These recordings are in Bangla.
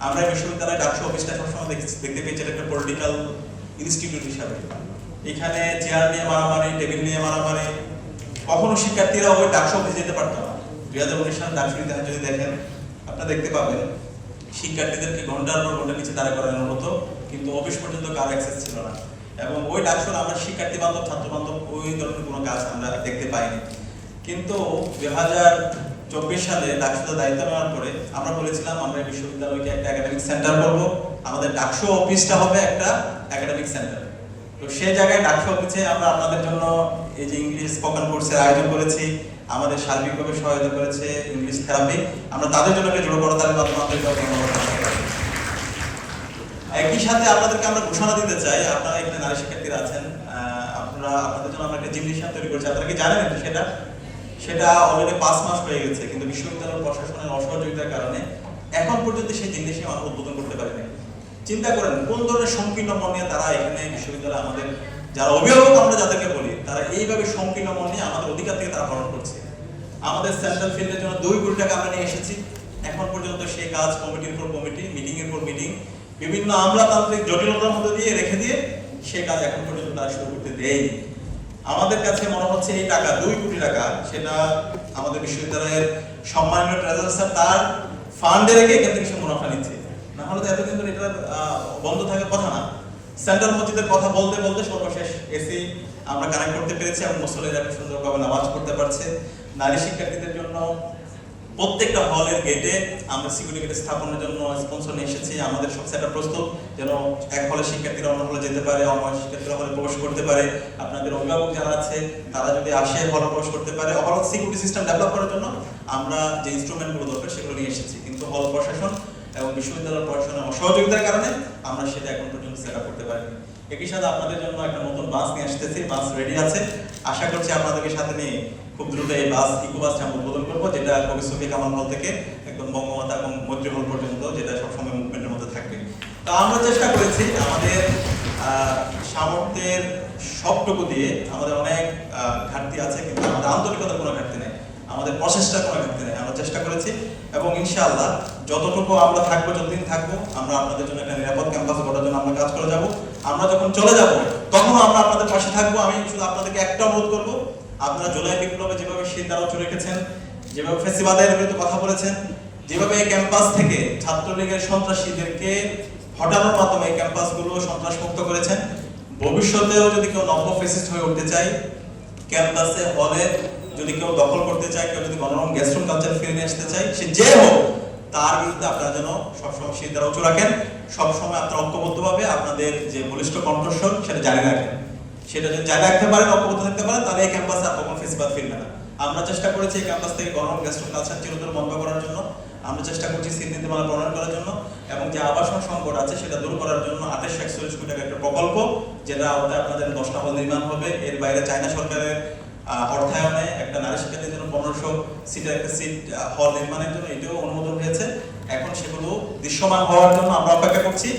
আমরা বিশ্ববিদ্যালয় ডাকসু অফিসটা সবসময় দেখতে পেয়েছি একটা পলিটিক্যাল ইনস্টিটিউট হিসাবে। এখানে চেয়ার নিয়ে মারামারি, টেবিল নিয়ে মারামারি, কখনো শিক্ষার্থীরা ওই ডাকসু অফিসে যেতে পারতো না। 2019 সালে ডাকসু ইতিহাস যদি দেখেন আপনারা দেখতে পাবেন শিক্ষার্থীদেরকে ঘন্টার পর ঘন্টা নিচে দাঁড়া করানো হতো, কিন্তু অফিস পর্যন্ত কার অ্যাক্সেস ছিল না। এবং ওই ডাকসুর আমরা শিক্ষার্থী বান্ধব, ছাত্র বান্ধব ওই ধরনের কোনো কাজ আমরা দেখতে পাইনি। কিন্তু 2024 সালে ডাকসুতে দায়িত্ব নেওয়ার পরে আমরা বলেছিলাম আমরা বিশ্ববিদ্যালয়কে একটা একাডেমিক সেন্টার করব, আমাদের ডাকসু অফিসটা হবে একটা একাডেমিক সেন্টার। তো সেই জায়গায় ডাকসু অফিসে আমরা আপনাদের জন্য এই যে ইংলিশ স্পোকেন কোর্সের আয়োজন করেছি, আমাদের সার্বিকভাবে সহায়তা করেছে ইংলিশ থেরাপি, আমরা তাদের জন্য একটা জোড়করতার মাধ্যমে একই সাথে আপনাদেরকে আমরা ঘোষণা দিতে চাই, আপনারা এখানে নারী শিক্ষার্থীরা আছেন, আপনাদের জন্য আমরা একটা জিমনেশিয়াম তৈরি করেছি। আপনারা কি জানেন সেটা অলরেডি 5 মাস হয়ে গেছে, কিন্তু বিশ্ববিদ্যালয় প্রশাসনের অসহযোগিতার কারণে এখন পর্যন্ত সেই জিমনেশিয়াম আমরা উদ্বোধন করতে পারিনি। চিন্তা করেন কোন ধরনের সংকীর্ণ মন নিয়ে তারা এখানে বিশ্ববিদ্যালয়ে আমাদের যারা অভিভাবক আমরা যাদেরকে বলি তারা এইভাবে সংকীর্ণ মন নিয়ে আমাদের অধিকার থেকে তারা হরণ করছে। আমাদের সেন্ট্রাল ফিল্ডের জন্য 2 কোটি টাকা আমরা নিয়ে এসেছি, এখন পর্যন্ত সেই কাজ কমিটির পর কমিটি, মিটিং এর পর মিটিং, বিভিন্ন আমলাতান্ত্রিক জটিলতার মধ্যে দিয়ে রেখে দিয়ে সেই কাজ এখন পর্যন্ত তারা শুরু করতে দেয়নি। আমাদের কাছে মনে হচ্ছে এই টাকা 2 কোটি টাকা সেটা আমাদের বিশ্ববিদ্যালয়ের সম্মানীয় ট্রেজারার স্যার তার ফান্ডে রেখে এখান থেকে সে মুনাফা নিচ্ছে, না হলে তো এতদিন ধরে এটা বন্ধ থাকার কথা না। সেন্ট্রাল মসজিদের কথা বলতে বলতে সর্বশেষ এসি আমরা কানেক্ট করতে পেরেছি এবং মুসল্লিরা সুন্দরভাবে নামাজ পড়তে পারছে। নারী শিক্ষার্থীদের জন্য প্রত্যেকটা হলের গেটে আমরা সিকিউরিটি গেট স্থাপনের জন্য স্পন্সর নিয়ে এসেছি। আমাদের সব সেটআপ প্রস্তুত, যেন এক হলে শিক্ষার্থীরা অন্য হলে যেতে পারে, অন্য শিক্ষার্থীরা হলে প্রবেশ করতে পারে। আপনাদের অভিভাবক যারা আছে তারা যদি আসে হলে প্রবেশ করতে পারে। ওভারঅল সিকিউরিটি সিস্টেম ডেভেলপ করার জন্য আমরা যে ইনস্ট্রুমেন্টগুলো দরকার সেগুলো নিয়ে এসেছি, কিন্তু হল প্রশাসন এবং বিশ্ববিদ্যালয় প্রশাসনের অসহযোগিতার কারণে আমরা সেটা এখন পর্যন্ত সেটআপ করতে পারিনি। একই সাথে আপনাদের জন্য একটা নতুন বাস নিয়ে আসতেছি, বাস রেডি আছে। আশা করছি আপনাদেরকে সাথে নিয়ে খুব দ্রুত এই বাস ইকো বাসটা আমরা উদ্বোধন করবো, যেটা কবি সুফি কামাল হল থেকে একদম বঙ্গমাতা এবং মৈত্রী হল পর্যন্ত, যেটা সবসময় মুভমেন্টের মধ্যে থাকবে। তো আমরা চেষ্টা করেছি আমাদের সামর্থ্যের সবটুকু দিয়ে, আমাদের অনেক ঘাটতি আছে কিন্তু আমাদের আন্তরিকতার কোনো ঘাটতি নেই, আমাদের প্রচেষ্টার কোনো ঘাটতি নেই। আমরা চেষ্টা করেছি এবং ইনশাআল্লাহ যতটুকু আমরা থাকবো, যতদিন থাকবো আমরা আপনাদের জন্য একটা নিরাপদ ক্যাম্পাস গড়ার জন্য আমরা কাজ করে যাব। আমরা যখন চলে যাব তখন আমরা আপনাদের পাশে থাকবো। আমি শুধু আপনাদেরকে একটা অনুরোধ করবো, আপনারা জুলাই বিপ্লবে যেভাবে শীত দ্বারা রেখেছেন, যেভাবে ফেসিবাদের বিরুদ্ধে কথা বলেছেন, যেভাবে এই ক্যাম্পাস থেকে ছাত্রলীগের সন্ত্রাসীদেরকে হটানোর মাধ্যমে এই ক্যাম্পাসগুলো সন্ত্রাসমুক্ত করেছেন, ভবিষ্যতেও যদি কেউ নব্য ফেসিস্ট হয়ে উঠতে চায়, ক্যাম্পাসে হলে যদি কেউ দখল করতে চায়, কেউ যদি গণরম গ্যাস্ট্রুম কালচার ফিরে নিয়ে আসতে চায়, সে যে হোক তার বিরুদ্ধে আপনারা যেন সবসময় শীত দ্বারা উঁচু রাখেন, সবসময় আপনারা ঐক্যবদ্ধভাবে আপনাদের যে বলিষ্ঠ কণ্ঠস্বর সেটা জারি রাখেন। সেটা যদি জারি রাখতে পারেন, ঐক্যবদ্ধ থাকতে পারেন, তাহলে এই ক্যাম্পাসে আর কখনো ফেসিবাদ ফিরবে না। আমরা চেষ্টা করেছি এই ক্যাম্পাস থেকে গণরম গ্যাস্ট্রুম কালচার চিরতরে বন্ধ করার জন্য, আমরা চেষ্টা করছি শীত নীতিমালা প্রণয়ন করার জন্য এবং যে আবাসন সংকট আছে সেটা দূর করার জন্য 2841 কোটি টাকার একটা প্রকল্প, যেটা আওতায় আপনাদের 10টা হল নির্মাণ হবে। এর বাইরে চায়না সরকারের অর্থায়নে একটা নারী শিক্ষার্থীর জন্য 1500 সিটের একটা সিট হল নির্মাণের জন্য এটাও অনুমোদন হয়েছে। এখন সেগুলো দৃশ্যমান হওয়ার জন্য আমরা অপেক্ষা করছি।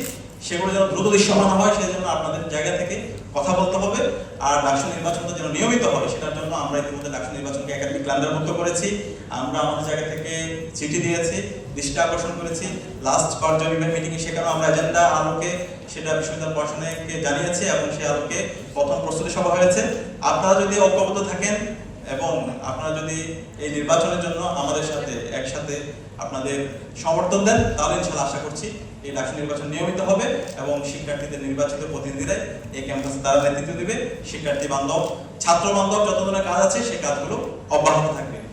সেগুলো যেন দ্রুত দৃশ্যমান হয় সেই জন্য আপনাদের জায়গা থেকে কথা বলতে হবে। আর ডাকসু নির্বাচনটা যেন নিয়মিত হয় সেটার জন্য আমরা ইতিমধ্যে ডাকসু নির্বাচনকে একাডেমিক ক্যালেন্ডার মুক্ত করেছি। আমরা আমাদের জায়গা থেকে চিঠি দিয়েছি, দৃষ্টি আকর্ষণ করেছি। লাস্ট পার্লামেন্ট মিটিংয়ে সেখানেও আমরা এজেন্ডা আলোকে সেটা বিশ্ববিদ্যালয় প্রশাসনকে জানিয়েছি এবং সেই আলোকে প্রথম প্রস্তুতি সভা হয়েছে। আপনারা যদি ঐক্যবদ্ধ থাকেন এবং আপনারা যদি এই নির্বাচনের জন্য আমাদের সাথে একসাথে আপনাদের সমর্থন দেন, তাহলে ইনশাআল্লাহ আশা করছি এই ডাকসু নির্বাচন নিয়মিত হবে এবং শিক্ষার্থীদের নির্বাচিত প্রতিনিধিরাই এই ক্যাম্পাসে তারা নেতৃত্ব দিবে। শিক্ষার্থী বান্ধব, ছাত্র বান্ধব যত ধরনের কাজ আছে সেই কাজগুলো অব্যাহত থাকবে।